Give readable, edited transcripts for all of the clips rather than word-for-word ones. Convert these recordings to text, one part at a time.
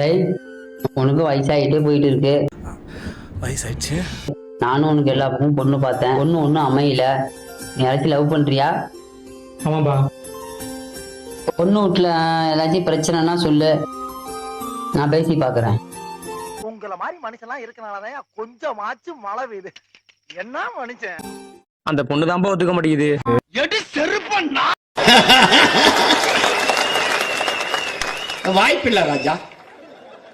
டேய், உனக்கு வயசாகிட்டே போயிட்டு இருக்கு. வயசாயிடுச்சு. நானும் உனக்கு எல்லா பக்கமும் பொண்ணு பார்த்தேன், பொண்ணு ஒன்றும் அமையல. நீ யாராச்சும் லவ் பண்றியா? ஆமாப்பா. பொண்ணு வீட்டுல ஏதாச்சும் பிரச்சனைனா சொல்லு, நான் பேசி பாக்குறேன். உங்களை மாதிரி மனுஷன்லாம் இருக்கனாலதான் கொஞ்சமாச்சும் மழை பெய்யுது. என்ன மனுஷன்? அந்த பொண்ணு தான் ஒத்துக்க மாட்டேங்குது. எடி செருப்பண்ணா. வாய்ப்பில்லை ராஜா,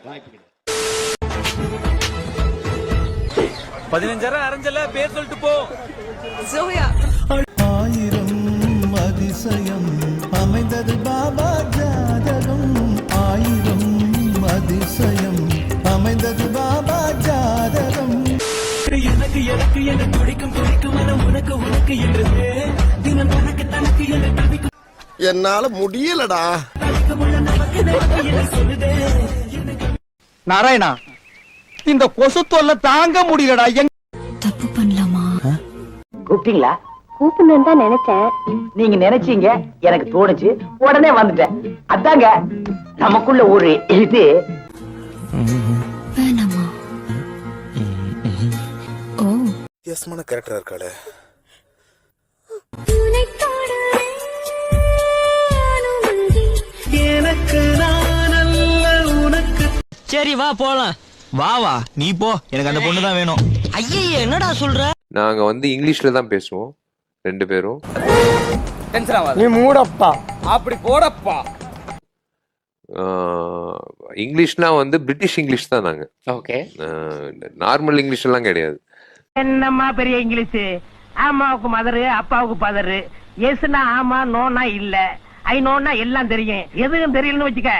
வாய்ப்பு. 15,000 அரைஞ்சல பேர் சொல்லிட்டு போ. ஜோயா. 1000 அதிசயம் அமைந்தது பாபா ஜாதகம். 1000 அதிசயம் அமைந்தது பாபா ஜாதகம். எனக்கு எனக்கு என துடிக்கும் துடிக்கும் மனம் உனக்கு உனக்கு என்றது தினம் தனக்கு தனக்கு என தவிக்கும். என்னால முடியலடா. நாராயணா, இந்த கொசு தொல்லை தாங்க முடியலடா. தப்பு பண்ணலாமா? கூப்பிட்டீங்களா? கூப்பிடணும்னு தான் நினைச்சேன். நீங்க நினைச்சீங்க, எனக்கு தோணுச்சு, உடனே வந்துட்டேன். அதாங்க நமக்குள்ள ஒரு இது. வேணாமா? ஓ, வித்தியாசமான கேரக்டரா இருக்காளே. எனக்கு நான் அல்ல உனக்கு. சரி வா போலாம். வா வா நீ போ, எனக்கு அந்த பொண்ணு தான் வேணும். ஐயே என்னடா சொல்ற? நாங்க வந்து இங்கிலீஷ்ல தான் பேசுவோம் ரெண்டு பேரும். நீ மூடப்பா, அப்படி போடப்பா. இங்கிலீஷ்னா வந்து பிரிட்டிஷ் இங்கிலீஷ் தான் நாங்க. ஓகே. நார்மல் இங்கிலீஷ் எல்லாம் கிடையாது. என்னம்மா பெரிய இங்கிலீஷ்? அம்மாவுக்கு மதரு, அப்பாவுக்கு பதரு. எஸ்னா ஆமா, நோனா இல்ல, ஐ நோனா எல்லாம் தெரியும். எதுவும் தெரியலன்னு வச்சுக்க,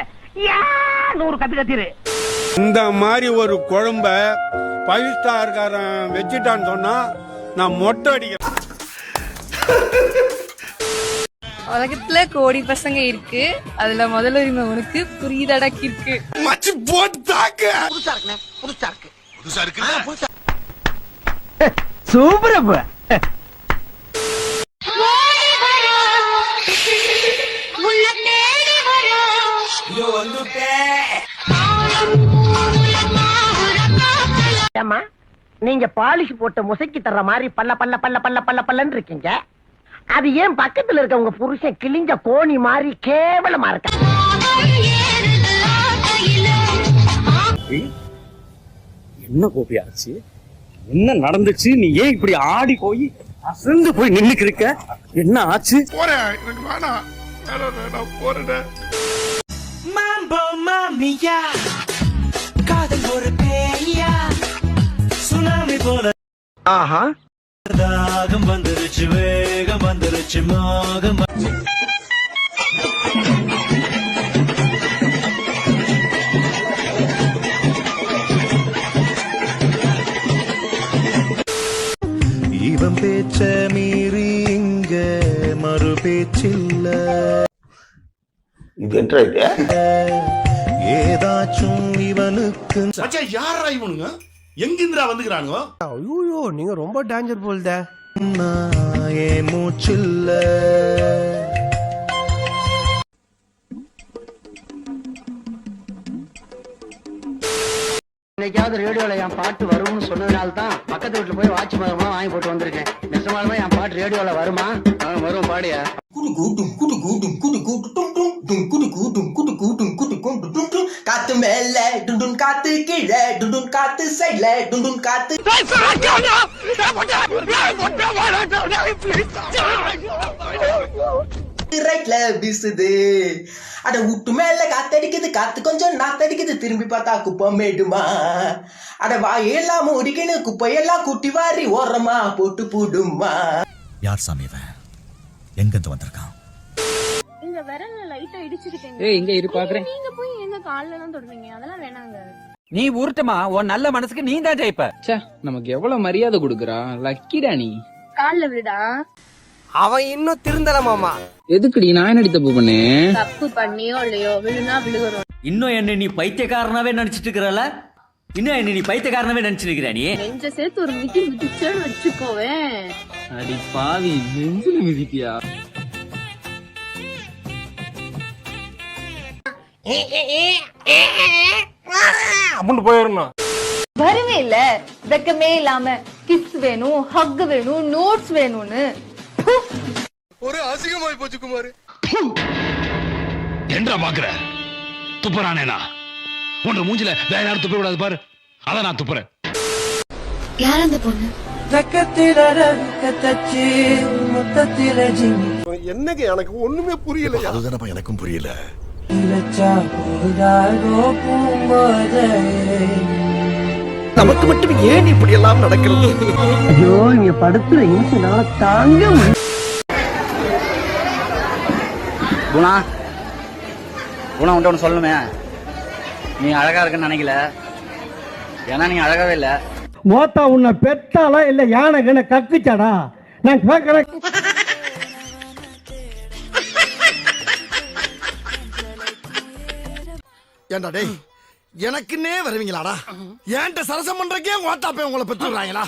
100 கத்து கத்திரு. இந்த மாதிரி ஒரு குழம்ப 5 ஸ்டார்காரன் வச்சுட்டான்னு சொன்னா நான் மொட்டை அடிக்கிறேன். உலகத்துல கோடி பசங்க இருக்கு, அதுல முதல்ல உரிமை உனக்கு புரியுதடக்கி இருக்கு. மச்சி போட்டாங்க. புதுசா இருக்குண்ணே, புதுசா இருக்கு. புதுசா இருக்கு. சூப்பரப்ப. நீங்க பாலிஷ் போட்ட முசைக்கு தர்ற மாதிரி பல்ல பல்ல பல்ல பல்ல பல்ல பல்லன்னு இருக்கீங்க. அது ஏன் பக்கத்துல இருக்க உங்க புருஷன் கிழிஞ்ச கோணி மாதிரி கேவலமா இருக்க? என்ன கோபியாச்சு? என்ன நடந்துச்சு? நீ ஏன் இப்படி ஆடி போய் அசந்து போய் நின்னுக்கு இருக்க? என்ன ஆச்சு? போறேன், எனக்கு வேணாம். நான் போறேன். மாம்போ மாமியா, காதல் ஒரு பேயா, சுனாமி போல. ஆஹா, தாகம் வந்துருச்சு, வேகம் வந்துருச்சு, மோகம். இவன் பேச்ச மீறி இங்க மறு பேச்சில்ல. இது என்ன இது? ஏதாச்சும் இவனுக்கு. மச்சான், யாரா இவனுங்க? எங்கிந்திரா வந்துக்கிறானுங்க? ஐயோ, நீங்க ரொம்ப டேஞ்சர் போல்த. ஏன் மூச்சில்ல. இன்னைக்காவது ரேடியோல என் பாட்டு வரும்னு சொன்னதுனால தான் பக்கத்து வீட்டுல போய் வாட்ச் மரமா வாங்கி போட்டு வந்திருக்கேன். நிஜமாலுமே என் பாட்டு ரேடியோல வருமா? வரும், பாடியா. காத்து மேல டுண்டுன் காத்து கீழே டுண்டுன் காத்து சைடுல டுண்டுன் காத்து ரைட்ல வீசுது. அட விட்டு மேல காத்தடிக்குது, காத்து கொஞ்சம் நாத்தடிக்குது, திரும்பி பார்த்தா குப்பை மேடுமா. அட வாயெல்லாம் மூடிக்கின்னு குப்பையெல்லாம் குட்டி வாரி ஓரமா போட்டு போடுமா. யார் சாமி இவன்? எங்கிருந்து வந்திருக்கான்? இந்த விரல்ல லைட்டா இடிச்சுக்கிட்டேங்க. ஏய், இங்க இரு பாக்குறேன். நீங்க போய் எங்க கால்ல எல்லாம் தொடுவீங்க? அதெல்லாம் வேணாங்க. நீ ஊர்ட்டமா, உன் நல்ல மனசுக்கு நீ தான் ஜெயிப்ப. நமக்கு எவ்வளவு மரியாதை கொடுக்குறா, லக்கிடா நீ. கால்ல விடுடா. அவன் இன்னும் திருந்தல மாமா. எதுக்குடி நான் என்ன தப்பு பண்ணேன்? தப்பு பண்ணியோ இல்லையோ, விழுனா விழுகிறோம். இன்னும் என்ன நீ பைத்தியக்காரனாவே நினைச்சிட்டு இருக்கிறல? இன்னும் என்ன நீ பைத்தியக்காரனாவே நினைச்சிட்டு இருக்கிற? நீ நெஞ்ச சேர்த்து ஒரு மிதி மிதிச்சேன்னு வச்சுக்கோவேன். அடி பாவி, நெஞ்சில மிதிப்பியா? அப்படின்னு போயிடணும். வருவே இல்ல வெக்கமே இல்லாம கிஸ் வேணும், ஹக் வேணும், நோட்ஸ் வேணும்னு. ஒரு அசிங்கமாய் போச்சு குமார். என்ன பாக்குற துப்புறானேனா உன் மூஞ்சில வேற யாரும் துப்ப கூடாது பாரு, அதான் நான் துப்புறேன். யார் அந்த பொண்ணு? என்னங்க எனக்கு ஒண்ணுமே புரியல. அதுதானப்பா எனக்கும் புரியல. நமக்கு மட்டும் ஏன் இப்படி எல்லாம் நடக்கிறது? ஐயோ இங்க படுத்துற இன்சுனால தாங்க குணா குணா உன்ட்ட ஒன்று சொல்லணுமே. நீ அழகா இருக்குன்னு நினைக்கல, ஏன்னா நீ அழகாவே இல்லை. மோத்தா உன்னை பெத்தாலா இல்ல யானை கண்ண கக்குச்சாடா நான் கேட்கறேன். ஏண்டா டேய் எனக்குன்னே வருவீங்களாடா? ஏன்ட்ட சரசம் பண்றக்கே ஓட்டாப்பே உங்களை பெற்றுறாங்களா?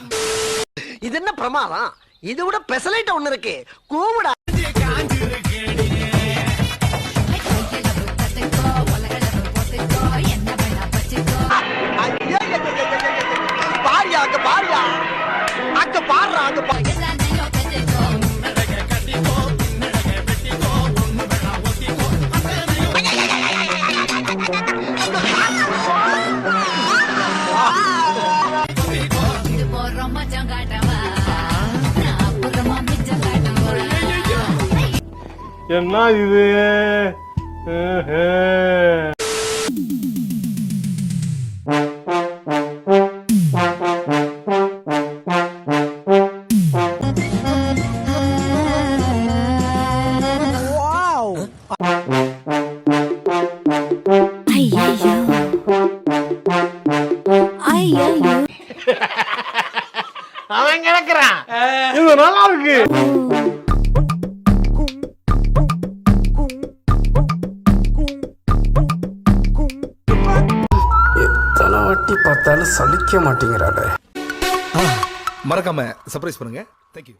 இது என்ன பிரமாதம்? இது விட பெசலைட் ஒண்ணு இருக்கு. கூவுடா. பாரியா அங்க பாரியா அங்க பாடுறா அங்க பா. என்ன இது? அவன் கிடக்குறான். இது நல்லா இருக்கு. எத்தனை வாட்டி பார்த்தாலும் சலிக்க மாட்டேங்கிறாளே. மறக்காம சர்ப்ரைஸ் பண்ணுங்க. தேங்க்யூ.